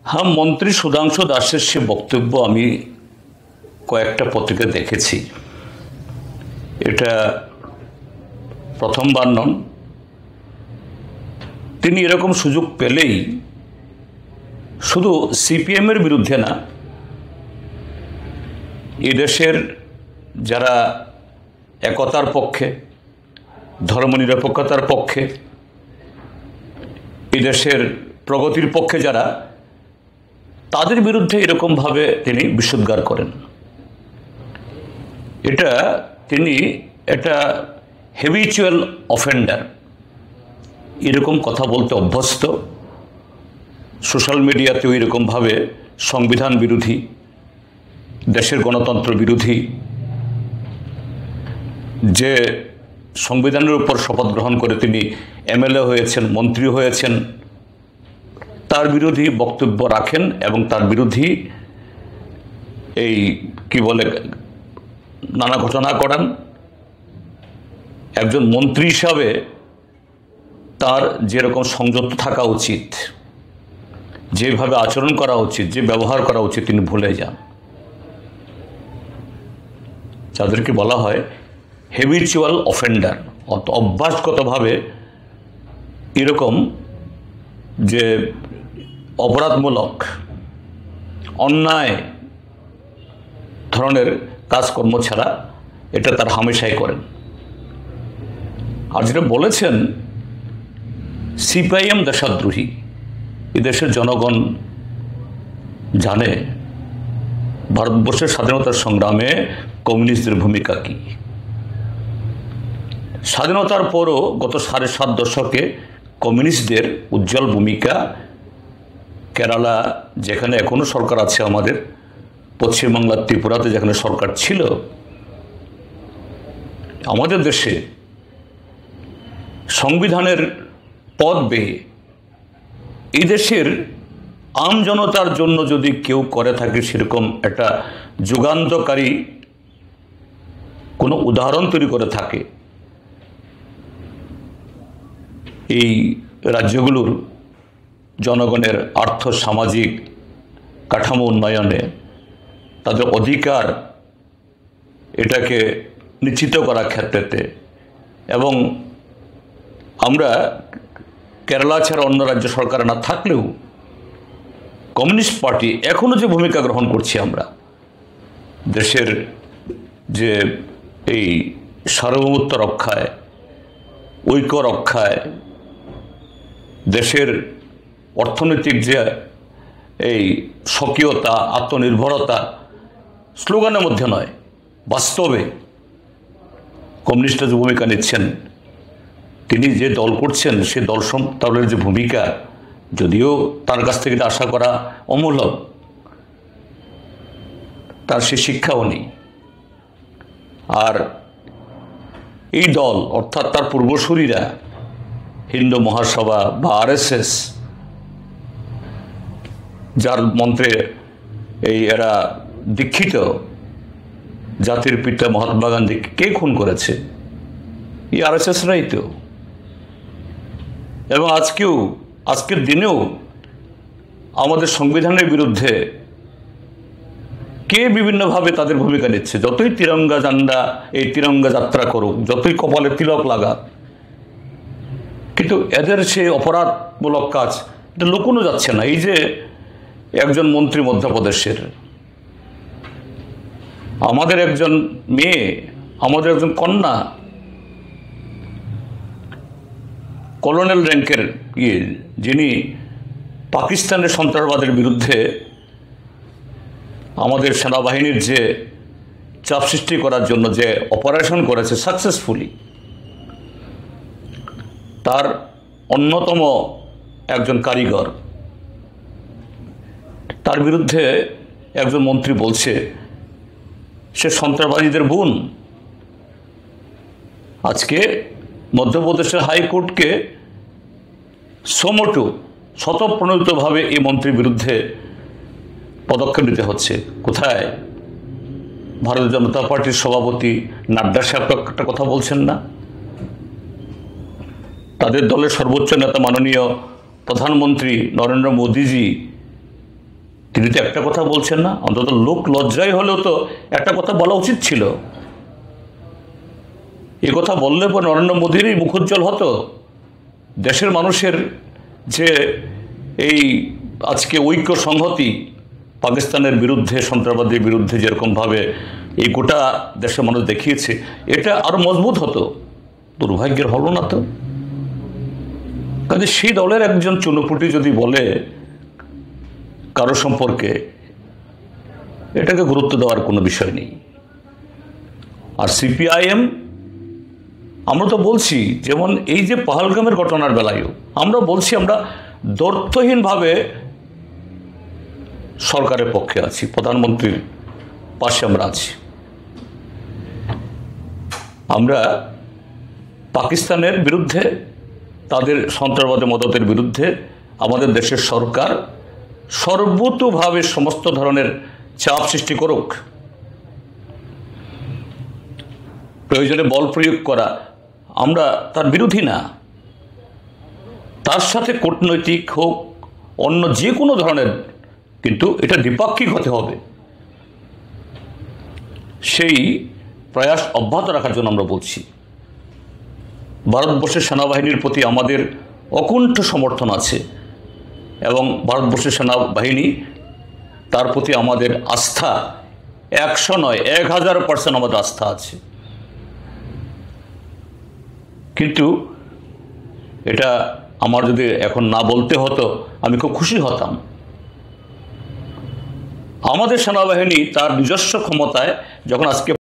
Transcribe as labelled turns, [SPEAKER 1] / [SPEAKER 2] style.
[SPEAKER 1] হ্যাঁ, মন্ত্রী সুধাংশু দাসের সে বক্তব্য আমি কয়েকটা পত্রিকা দেখেছি। এটা প্রথমবার নন। তিনি এরকম সুযোগ পেলেই শুধু সিপিএমের বিরুদ্ধে না, এদেশের যারা একতার পক্ষে, ধর্মনিরপেক্ষতার পক্ষে, এদেশের প্রগতির পক্ষে যারা, তাদের বিরুদ্ধে এরকমভাবে তিনি বিষোদ্গার করেন। তিনি একটা হ্যাবিচুয়াল অফেন্ডার, এরকম কথা বলতে অভ্যস্ত। সোশ্যাল মিডিয়াতেও এরকমভাবে সংবিধান বিরোধী, দেশের গণতন্ত্র বিরোধী, যে সংবিধানের উপর শপথ গ্রহণ করে তিনি এমএলএ হয়েছেন, মন্ত্রী হয়েছেন, তার বিরোধী বক্তব্য রাখেন এবং তার বিরোধী নানা ঘটনা করান। একজন মন্ত্রী হিসাবে তার যেরকম সংযত থাকা উচিত, যেভাবে আচরণ করা উচিত, যে ব্যবহার করা উচিত, তিনি ভুলে যান। যাদেরকে বলা হয় হ্যাবিচুয়াল অফেন্ডার, অভ্যাসগতভাবে এরকম যে অপরাধমূলক, অন্যায় ধরনের কাজকর্ম ছাড়া এটা তার হামেশাই করেন। আর যেটা বলেছেন সিপিআইএম দেশদ্রোহী, এদেশের জনগণ জানে ভারতবর্ষের স্বাধীনতার সংগ্রামে কমিউনিস্টদের ভূমিকা কি। স্বাধীনতার পরও গত 7.5 দশকে কমিউনিস্টদের উজ্জ্বল ভূমিকা। কেরালা, যেখানে এখনো সরকার আছে, আমাদের পশ্চিমবাংলার ত্রিপুরাতে যেখানে সরকার ছিল, আমাদের দেশে সংবিধানের পথ বেয়ে এই দেশের আম জনতার জন্য যদি কেউ করে থাকে সেরকম একটা যুগান্তকারী কোনো উদাহরণ তৈরি করে থাকে, এই রাজ্যগুলোর জনগণের আর্থ সামাজিক কাঠামো উন্নয়নে তাদের অধিকার এটাকে নিশ্চিত করার ক্ষেত্রেতে, এবং আমরা কেরালা ছাড়া অন্য রাজ্য সরকার না থাকলেও কমিউনিস্ট পার্টি এখনও যে ভূমিকা গ্রহণ করছি, আমরা দেশের যে এই সার্বভৌমত্ব রক্ষায়, ঐক্য রক্ষায়, দেশের অর্থনৈতিক যে এই স্বকীয়তা, আত্মনির্ভরতা স্লোগানের মধ্যে নয়, বাস্তবে কমিউনিস্টরা যে ভূমিকা নিচ্ছেন, তিনি যে দল করছেন সে দলের যে ভূমিকা, যদিও তার কাছ থেকে আশা করা অমূলক, তার সে শিক্ষাও নেই। আর এই দল অর্থাৎ তার পূর্বসূরীরা, হিন্দু মহাসভা বা আরএসএস, যার মন্ত্রে এরা দীক্ষিত, জাতির পিতা মহাত্মা গান্ধী কে খুন করেছে? এই আরএসএসরাই তো। এবং আজকের দিনেও আমাদের সংবিধানের বিরুদ্ধে কে বিভিন্নভাবে তাদের ভূমিকা নিচ্ছে। যতই তিরঙ্গা ঝান্ডা, এই তিরঙ্গা যাত্রা করুক, যতই কপালে তিলক লাগাক, কিন্তু এদের সে অপরাধমূলক কাজ এটা লুকোনো যাচ্ছে না। এই যে একজন মন্ত্রী মধ্যপ্রদেশের, আমাদের একজন মেয়ে, আমাদের একজন কন্যা, কলোনেল র্যাঙ্কের যিনি পাকিস্তানের সন্ত্রাসবাদের বিরুদ্ধে আমাদের সেনাবাহিনীর যে চাপ সৃষ্টি করার জন্য যে অপারেশন করেছে সাকসেসফুলি, তার অন্যতম একজন কারিগর, তার বিরুদ্ধে একজন মন্ত্রী বলছে সে সন্ত্রাসবাদীদের বোন। আজকে মধ্যপ্রদেশের হাইকোর্টকে সোমোটো স্বতঃপ্রণোদিতভাবে এই মন্ত্রীর বিরুদ্ধে পদক্ষেপ নিতে হচ্ছে। কোথায় ভারতীয় জনতা পার্টির সভাপতি নাড্ডা সাহেব একটা কথা বলছেন না? তাদের দলের সর্বোচ্চ নেতা মাননীয় প্রধানমন্ত্রী নরেন্দ্র মোদীজি তিনি তো একটা কথা বলছেন না, অন্তত লোক লজ্জায় হলেও তো একটা কথা বলা উচিত ছিল। এ কথা বললে পর নরেন্দ্র মোদীরই মুখোজ্জ্বল হতো। দেশের মানুষের যে এই আজকে ঐক্য সংহতি পাকিস্তানের বিরুদ্ধে, সন্ত্রাসবাদের বিরুদ্ধে যেরকমভাবে এই গোটা দেশের মানুষ দেখিয়েছে, এটা আরও মজবুত হতো। দুর্ভাগ্যের হলো না তো। কাজে সেই দলের একজন চুনোপুটি যদি বলে কারো সম্পর্কে, এটাকে গুরুত্ব দেওয়ার কোনো বিষয় নেই। আর সিপিআইএম, আমরা তো বলছি, যেমন এই যে পহেলগামের ঘটনার বেলায়ও আমরা বলছি আমরা দ্ব্যর্থহীনভাবে সরকারের পক্ষে আছি, প্রধানমন্ত্রীর পাশে আমরা আছি। আমরা পাকিস্তানের বিরুদ্ধে, তাদের সন্ত্রাসবাদী মদতের বিরুদ্ধে আমাদের দেশের সরকার সর্বতোভাবে সমস্ত ধরনের চাপ সৃষ্টি করুক, প্রয়োজনে বল প্রয়োগ করা, আমরা তার বিরোধী না। তার সাথে কূটনৈতিক হোক, অন্য যে কোনো ধরনের, কিন্তু এটা দ্বিপাক্ষিক হতে হবে। সেই প্রয়াস অব্যাহত রাখার জন্য আমরা বলছি। ভারতবর্ষের সেনাবাহিনীর প্রতি আমাদের অকুণ্ঠ সমর্থন আছে এবং ভারতবর্ষের সেনাবাহিনী, তার প্রতি আমাদের আস্থা 100 নয় 1000% আমাদের আস্থা আছে। কিন্তু এটা আমার যদি এখন না বলতে হতো আমি খুব খুশি হতাম। আমাদের সেনাবাহিনী তার নিজস্ব ক্ষমতায় যখন আজকে